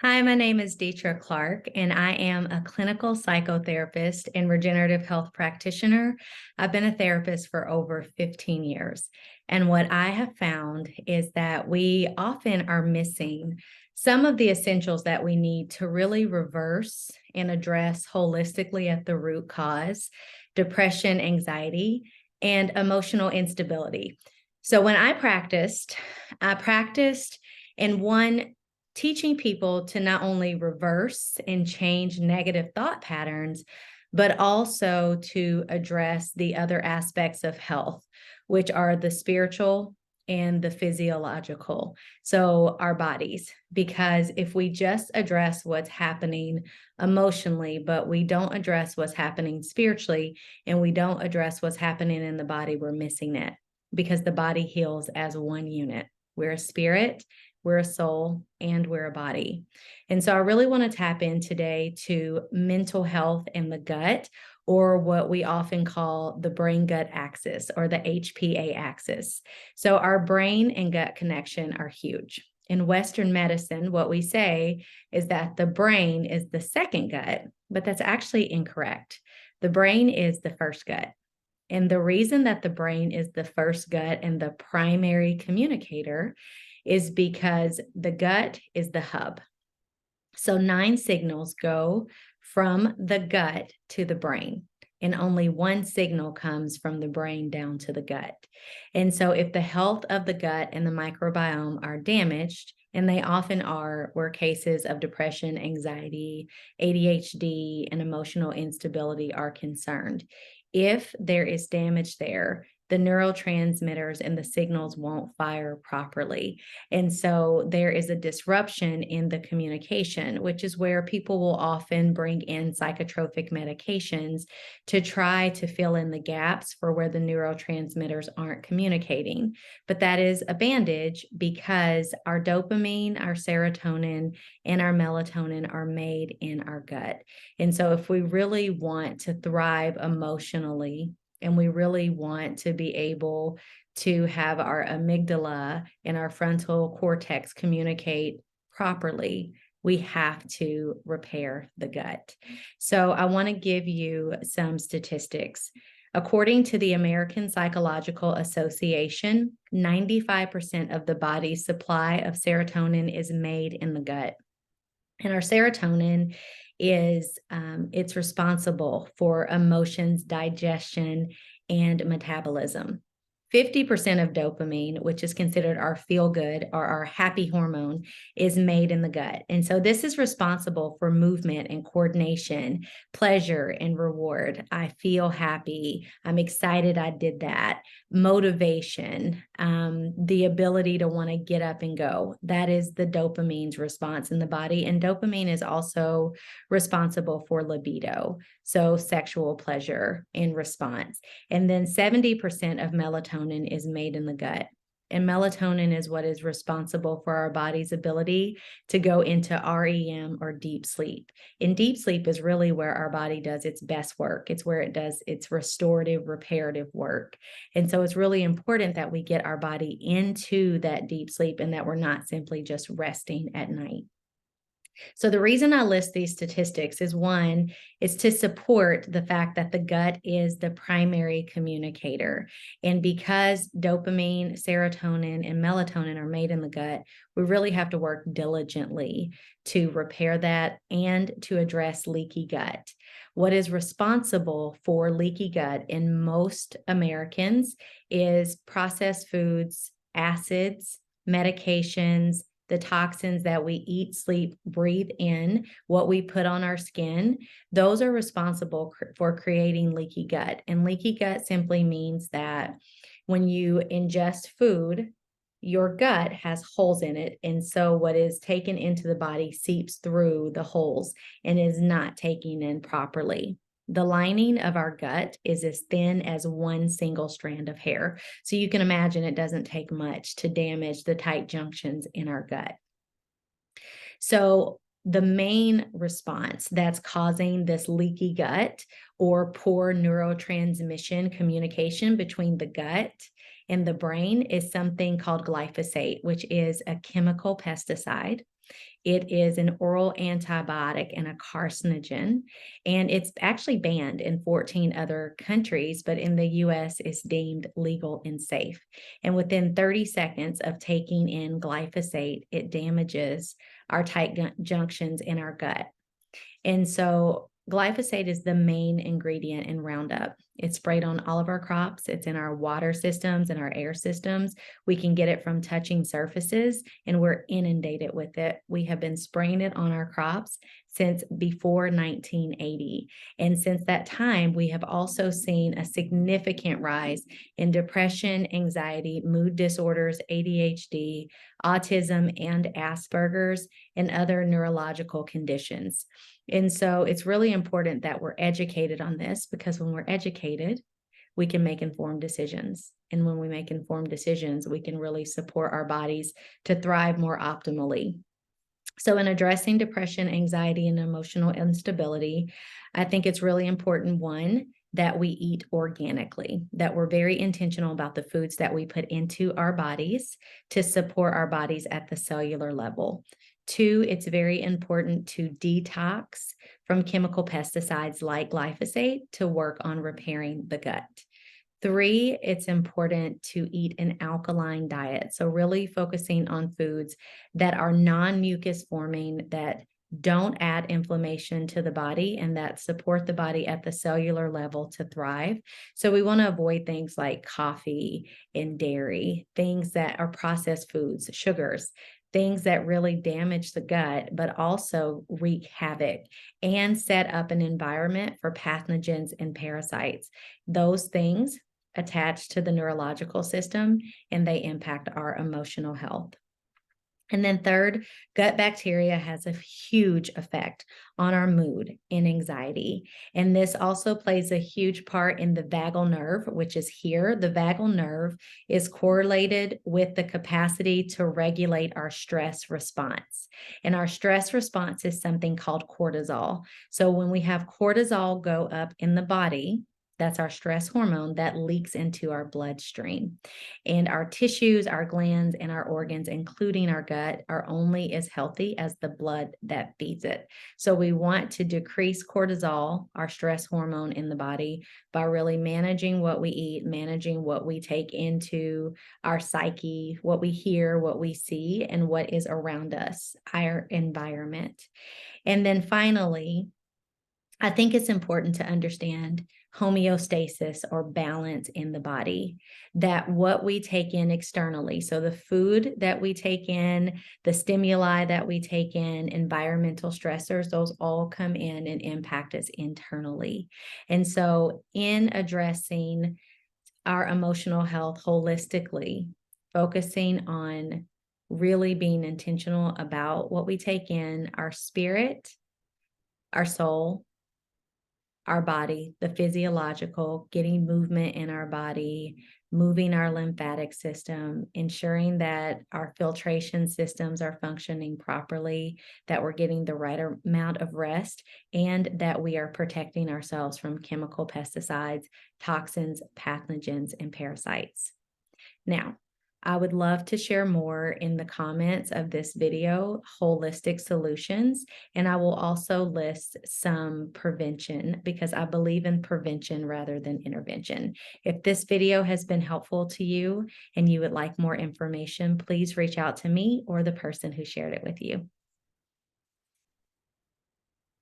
Hi, my name is Detra Clark, and I am a clinical psychotherapist and regenerative health practitioner. I've been a therapist for over 15 years. And what I have found is that we often are missing some of the essentials that we need to really reverse and address holistically at the root cause depression, anxiety, and emotional instability. So when I practiced in one teaching people to not only reverse and change negative thought patterns, but also to address the other aspects of health, which are the spiritual and the physiological. So, our bodies, because if we just address what's happening emotionally, but we don't address what's happening spiritually, and we don't address what's happening in the body, we're missing it because the body heals as one unit. We're a spirit, we're a soul, and we're a body. And so I really want to tap in today to mental health and the gut, or what we often call the brain gut axis or the HPA axis. So our brain and gut connection are huge. In Western medicine, what we say is that the brain is the second gut, but that's actually incorrect. The brain is the first gut. And the reason that the brain is the first gut and the primary communicator is because the gut is the hub. So 9 signals go from the gut to the brain, and only one signal comes from the brain down to the gut. And so if the health of the gut and the microbiome are damaged, and they often are, where cases of depression, anxiety, ADHD, and emotional instability are concerned. If there is damage there, the neurotransmitters and the signals won't fire properly. And so there is a disruption in the communication, which is where people will often bring in psychotropic medications to try to fill in the gaps for where the neurotransmitters aren't communicating. But that is a bandage because our dopamine, our serotonin, and our melatonin are made in our gut. And so if we really want to thrive emotionally, and we really want to be able to have our amygdala and our frontal cortex communicate properly, we have to repair the gut. So I want to give you some statistics. According to the American Psychological Association, 95% of the body's supply of serotonin is made in the gut. And our serotonin is it's responsible for emotions, digestion, and metabolism. 50% of dopamine, which is considered our feel good or our happy hormone, is made in the gut. And so this is responsible for movement and coordination, pleasure and reward. I feel happy. I'm excited I did that. Motivation, the ability to want to get up and go. That is the dopamine's response in the body. And dopamine is also responsible for libido, so sexual pleasure in response. And then 70% of melatonin is made in the gut. And melatonin is what is responsible for our body's ability to go into REM or deep sleep. And deep sleep is really where our body does its best work. It's where it does its restorative, reparative work. And so it's really important that we get our body into that deep sleep and that we're not simply just resting at night. So the reason I list these statistics is, one, is to support the fact that the gut is the primary communicator. And because dopamine, serotonin, and melatonin are made in the gut, we really have to work diligently to repair that and to address leaky gut. What is responsible for leaky gut in most Americans is processed foods, acids, medications, the toxins that we eat, sleep, breathe in, what we put on our skin. Those are responsible for creating leaky gut. And leaky gut simply means that when you ingest food, your gut has holes in it. And so what is taken into the body seeps through the holes and is not taken in properly. The lining of our gut is as thin as one single strand of hair. So you can imagine it doesn't take much to damage the tight junctions in our gut. So the main response that's causing this leaky gut or poor neurotransmission communication between the gut and the brain is something called glyphosate, which is a chemical pesticide. It is an oral antibiotic and a carcinogen, and it's actually banned in 14 other countries, but in the US, it's deemed legal and safe. And within 30 seconds of taking in glyphosate, it damages our tight junctions in our gut. And so glyphosate is the main ingredient in Roundup. It's sprayed on all of our crops. It's in our water systems and our air systems. We can get it from touching surfaces, and we're inundated with it. We have been spraying it on our crops since before 1980. And since that time, we have also seen a significant rise in depression, anxiety, mood disorders, ADHD, autism, and Asperger's, and other neurological conditions. And so it's really important that we're educated on this, because when we're educated, we can make informed decisions. And when we make informed decisions, we can really support our bodies to thrive more optimally. So in addressing depression, anxiety, and emotional instability, I think it's really important, one, that we eat organically, that we're very intentional about the foods that we put into our bodies to support our bodies at the cellular level. Two, it's very important to detox from chemical pesticides like glyphosate to work on repairing the gut. Three, it's important to eat an alkaline diet. So really focusing on foods that are non-mucus forming, that don't add inflammation to the body, and that support the body at the cellular level to thrive. So we want to avoid things like coffee and dairy, things that are processed foods, sugars, things that really damage the gut, but also wreak havoc and set up an environment for pathogens and parasites. Those things attach to the neurological system, and they impact our emotional health. And then third, gut bacteria has a huge effect on our mood and anxiety. And this also plays a huge part in the vagal nerve, which is here. The vagal nerve is correlated with the capacity to regulate our stress response. And our stress response is something called cortisol. So when we have cortisol go up in the body, that's our stress hormone that leaks into our bloodstream. And our tissues, our glands, and our organs, including our gut, are only as healthy as the blood that feeds it. So we want to decrease cortisol, our stress hormone in the body, by really managing what we eat, managing what we take into our psyche, what we hear, what we see, and what is around us, our environment. And then finally, I think it's important to understand homeostasis, or balance in the body, that what we take in externally, so the food that we take in, the stimuli that we take in, environmental stressors, those all come in and impact us internally. And so in addressing our emotional health holistically, focusing on really being intentional about what we take in, our spirit, our soul, our body, the physiological, getting movement in our body, moving our lymphatic system, ensuring that our filtration systems are functioning properly, that we're getting the right amount of rest, and that we are protecting ourselves from chemical pesticides, toxins, pathogens, and parasites. Now, I would love to share more in the comments of this video, holistic solutions, and I will also list some prevention, because I believe in prevention rather than intervention. If this video has been helpful to you and you would like more information, please reach out to me or the person who shared it with you.